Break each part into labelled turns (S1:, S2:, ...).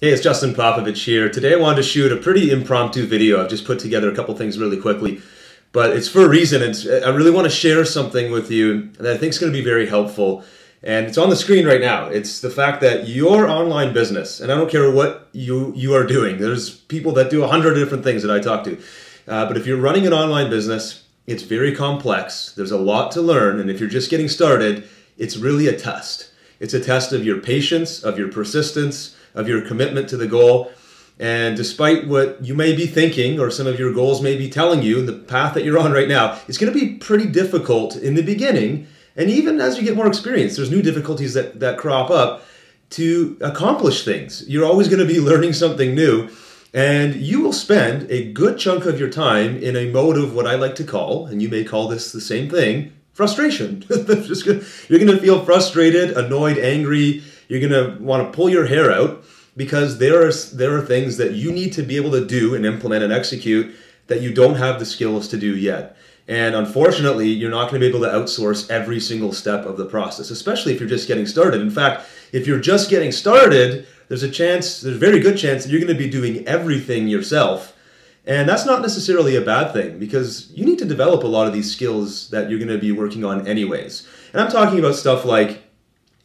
S1: Hey, it's Justin Popovich here. Today I wanted to shoot a pretty impromptu video. I've just put together a couple things really quickly, but it's for a reason. I really want to share something with you that I think is going to be very helpful, and it's on the screen right now. It's the fact that your online business, and I don't care what you are doing, there's people that do 100 different things that I talk to, but if you're running an online business, it's very complex. There's a lot to learn, and if you're just getting started, it's really a test. It's a test of your patience, of your persistence, of your commitment to the goal. And despite what you may be thinking or some of your goals may be telling you, the path that you're on right now, it's going to be pretty difficult in the beginning. And even as you get more experience, there's new difficulties that crop up to accomplish things. You're always going to be learning something new. And you will spend a good chunk of your time in a mode of what I like to call, and you may call this the same thing, frustration. You're going to feel frustrated, annoyed, angry. You're going to want to pull your hair out because there are things that you need to be able to do and implement and execute that you don't have the skills to do yet. And unfortunately, you're not going to be able to outsource every single step of the process, especially if you're just getting started. In fact, if you're just getting started, there's a very good chance that you're going to be doing everything yourself. And that's not necessarily a bad thing because you need to develop a lot of these skills that you're going to be working on anyways. And I'm talking about stuff like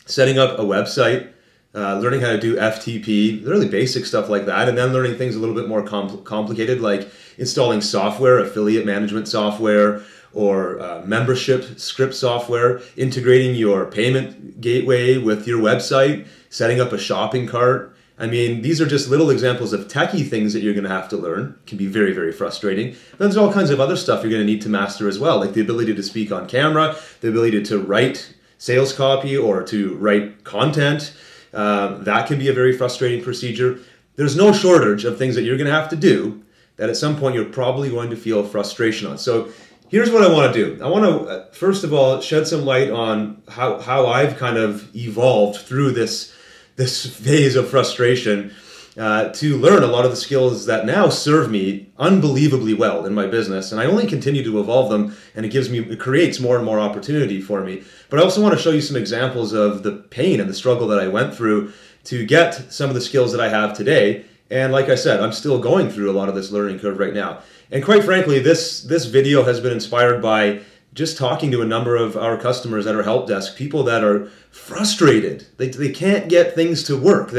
S1: setting up a website, learning how to do FTP, really basic stuff like that, and then learning things a little bit more complicated like installing software, affiliate management software, or membership script software, integrating your payment gateway with your website, setting up a shopping cart. I mean, these are just little examples of techie things that you're going to have to learn. It can be very, very frustrating. But there's all kinds of other stuff you're going to need to master as well, like the ability to speak on camera, the ability to write sales copy or to write content. That can be a very frustrating procedure. There's no shortage of things that you're going to have to do that at some point you're probably going to feel frustration on. So here's what I want to do. I want to, first of all, shed some light on how I've kind of evolved through this phase of frustration to learn a lot of the skills that now serve me unbelievably well in my business. And I only continue to evolve them, and it creates more and more opportunity for me. But I also want to show you some examples of the pain and the struggle that I went through to get some of the skills that I have today. And like I said, I'm still going through a lot of this learning curve right now. And quite frankly, this video has been inspired by just talking to a number of our customers at our help desk, people that are frustrated. They can't get things to work.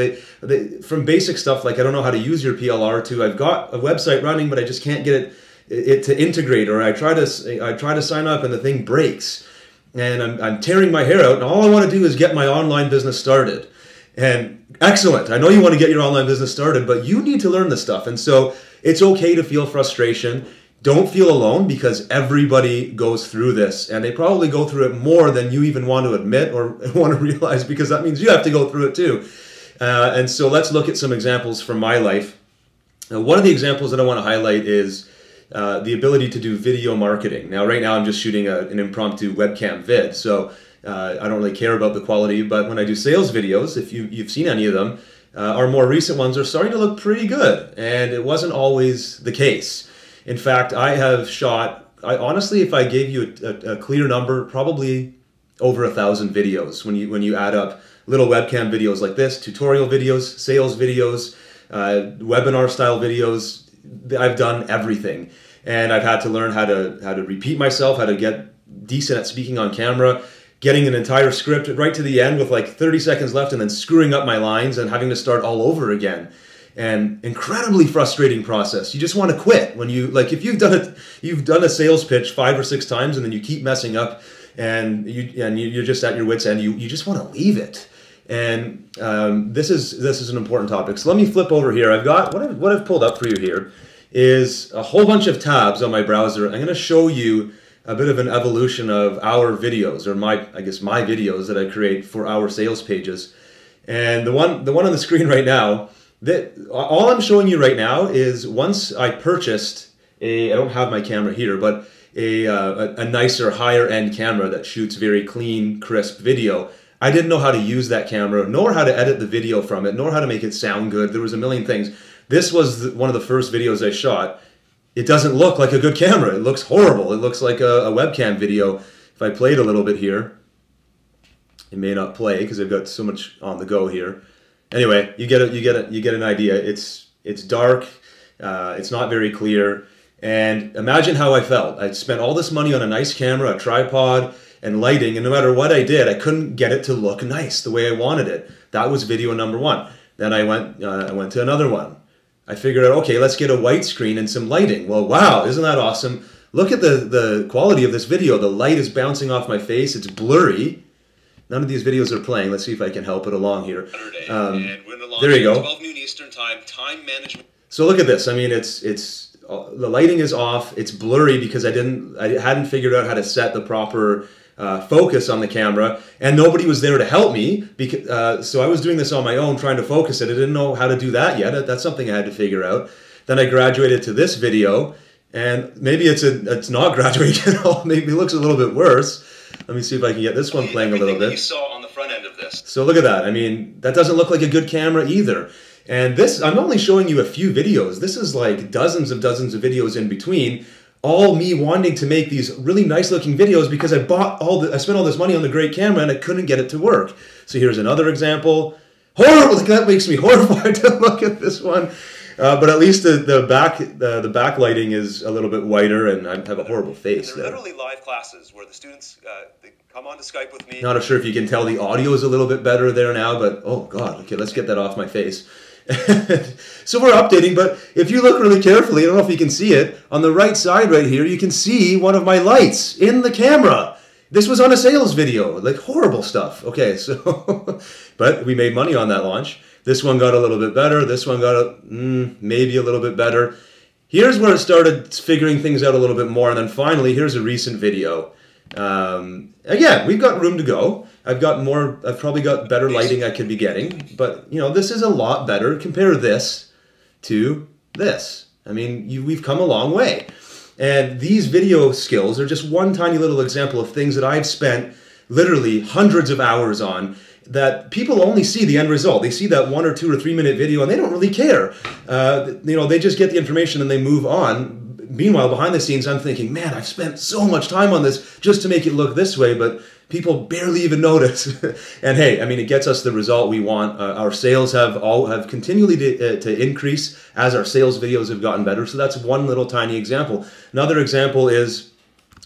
S1: From basic stuff like I don't know how to use your PLR to I've got a website running, but I just can't get it to integrate, or I try to sign up and the thing breaks. And I'm tearing my hair out, and all I want to do is get my online business started. And excellent. I know you want to get your online business started, but you need to learn this stuff. And so it's okay to feel frustration. Don't feel alone because everybody goes through this, and they probably go through it more than you even want to admit or want to realize, because that means you have to go through it too. And so let's look at some examples from my life. One of the examples that I want to highlight is the ability to do video marketing. Now, right now I'm just shooting an impromptu webcam vid, so I don't really care about the quality, but when I do sales videos, if you've seen any of them, our more recent ones are starting to look pretty good, and it wasn't always the case. In fact, I have shot, honestly, if I gave you a clear number, probably over 1,000 videos when you add up little webcam videos like this, tutorial videos, sales videos, webinar style videos. I've done everything, and I've had to learn how to repeat myself, how to get decent at speaking on camera, getting an entire script right to the end with like 30 seconds left and then screwing up my lines and having to start all over again. And incredibly frustrating process. You just want to quit when if you've done a sales pitch 5 or 6 times and then you keep messing up and you're just at your wit's end. You just want to leave it. And this is an important topic. So let me flip over here. I've got what I've pulled up for you here is a whole bunch of tabs on my browser. I'm going to show you a bit of an evolution of our videos, or my videos that I create for our sales pages. And the one on the screen right now. All I'm showing you right now is once I purchased I don't have my camera here, but a nicer, higher end camera that shoots very clean, crisp video. I didn't know how to use that camera, nor how to edit the video from it, nor how to make it sound good. There was a million things. This was one of the first videos I shot. It doesn't look like a good camera. It looks horrible. It looks like a webcam video. If I played a little bit here, it may not play because I've got so much on the go here. Anyway, you get an idea. It's dark. It's not very clear. And imagine how I felt. I spent all this money on a nice camera, a tripod, and lighting, and no matter what I did, I couldn't get it to look nice the way I wanted it. That was video number one. Then I went to another one. I figured out, okay, let's get a white screen and some lighting. Well, wow, isn't that awesome? Look at the quality of this video. The light is bouncing off my face. It's blurry. None of these videos are playing. Let's see if I can help it along here. There you go.
S2: 12 noon Eastern time management.
S1: So look at this. I mean, it's the lighting is off. It's blurry because I hadn't figured out how to set the proper focus on the camera, and nobody was there to help me. Because so I was doing this on my own, trying to focus it. I didn't know how to do that yet. That's something I had to figure out. Then I graduated to this video, and maybe it's not graduating at all. Maybe it looks a little bit worse. Let me see if I can get this one playing a little bit.
S2: You saw on the front end of this.
S1: So look at that. I mean, that doesn't look like a good camera either. And this, I'm only showing you a few videos. This is like dozens of videos in between, all me wanting to make these really nice looking videos because I spent all this money on the great camera and I couldn't get it to work. So here's another example. Horrible, that makes me horrified to look at this one. But at least the backlighting is a little bit whiter, and I have a horrible face
S2: there.
S1: There.
S2: Literally live classes where the students they come on to Skype with me.
S1: Not sure if you can tell the audio is a little bit better there now, but oh god, okay, let's get that off my face. So we're updating, but if you look really carefully, I don't know if you can see it, on the right side right here, you can see one of my lights in the camera. This was on a sales video, like horrible stuff. Okay, so, but we made money on that launch. This one got a little bit better. This one got maybe a little bit better. Here's where it started figuring things out a little bit more. And then finally, here's a recent video. Again, we've got room to go. I've probably got better lighting I could be getting. But, you know, this is a lot better. Compare this to this. I mean, we've come a long way. And these video skills are just one tiny little example of things that I've spent literally hundreds of hours on, that people only see the end result. They see that 1 or 2 or 3 minute video and they don't really care. You know, they just get the information and they move on. Meanwhile, behind the scenes, I'm thinking, man, I've spent so much time on this just to make it look this way, but people barely even notice. And hey, I mean, it gets us the result we want. Our sales have continually to increase as our sales videos have gotten better. So that's one little tiny example. Another example is,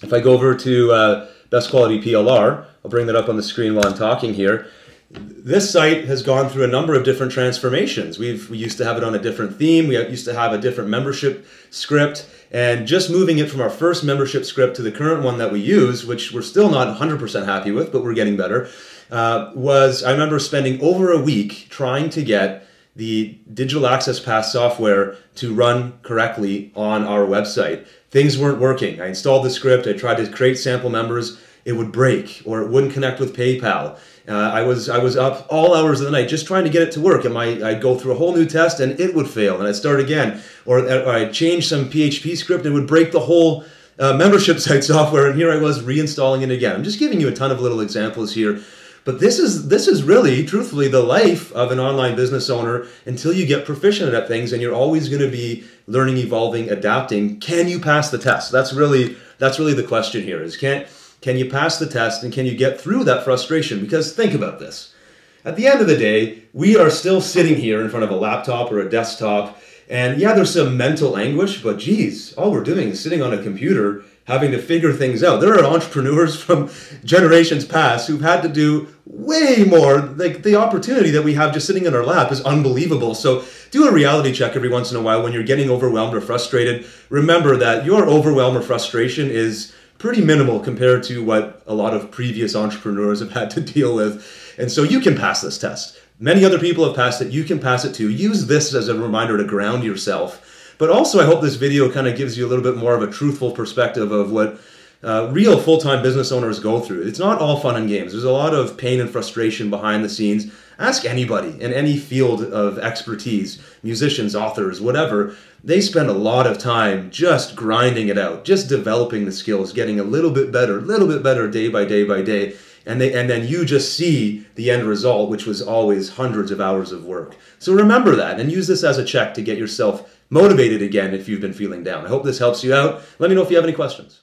S1: if I go over to Best Quality PLR, I'll bring that up on the screen while I'm talking here. This site has gone through a number of different transformations. We used to have it on a different theme. We used to have a different membership script. And just moving it from our first membership script to the current one that we use, which we're still not 100% happy with, but we're getting better, I remember spending over a week trying to get the Digital Access Pass software to run correctly on our website. Things weren't working. I installed the script. I tried to create sample members. It would break, or it wouldn't connect with PayPal. I was up all hours of the night just trying to get it to work, and I'd go through a whole new test and it would fail, and I'd start again. Or I'd change some PHP script and it would break the whole membership site software, and here I was reinstalling it again. I'm just giving you a ton of little examples here, but this is really, truthfully, the life of an online business owner until you get proficient at things, and you're always going to be learning, evolving, adapting. Can you pass the test? That's really the question here, is can you pass the test, and can you get through that frustration? Because think about this. At the end of the day, we are still sitting here in front of a laptop or a desktop, and yeah, there's some mental anguish, but geez, all we're doing is sitting on a computer having to figure things out. There are entrepreneurs from generations past who've had to do way more. Like, the opportunity that we have just sitting in our lap is unbelievable. So do a reality check every once in a while when you're getting overwhelmed or frustrated. Remember that your overwhelm or frustration is pretty minimal compared to what a lot of previous entrepreneurs have had to deal with. And so you can pass this test. Many other people have passed it. You can pass it too. Use this as a reminder to ground yourself. But also, I hope this video kind of gives you a little bit more of a truthful perspective of what real full-time business owners go through. It's not all fun and games. There's a lot of pain and frustration behind the scenes. Ask anybody in any field of expertise, musicians, authors, whatever. They spend a lot of time just grinding it out, just developing the skills, getting a little bit better day by day by day. And then you just see the end result, which was always hundreds of hours of work. So remember that and use this as a check to get yourself motivated again if you've been feeling down. I hope this helps you out. Let me know if you have any questions.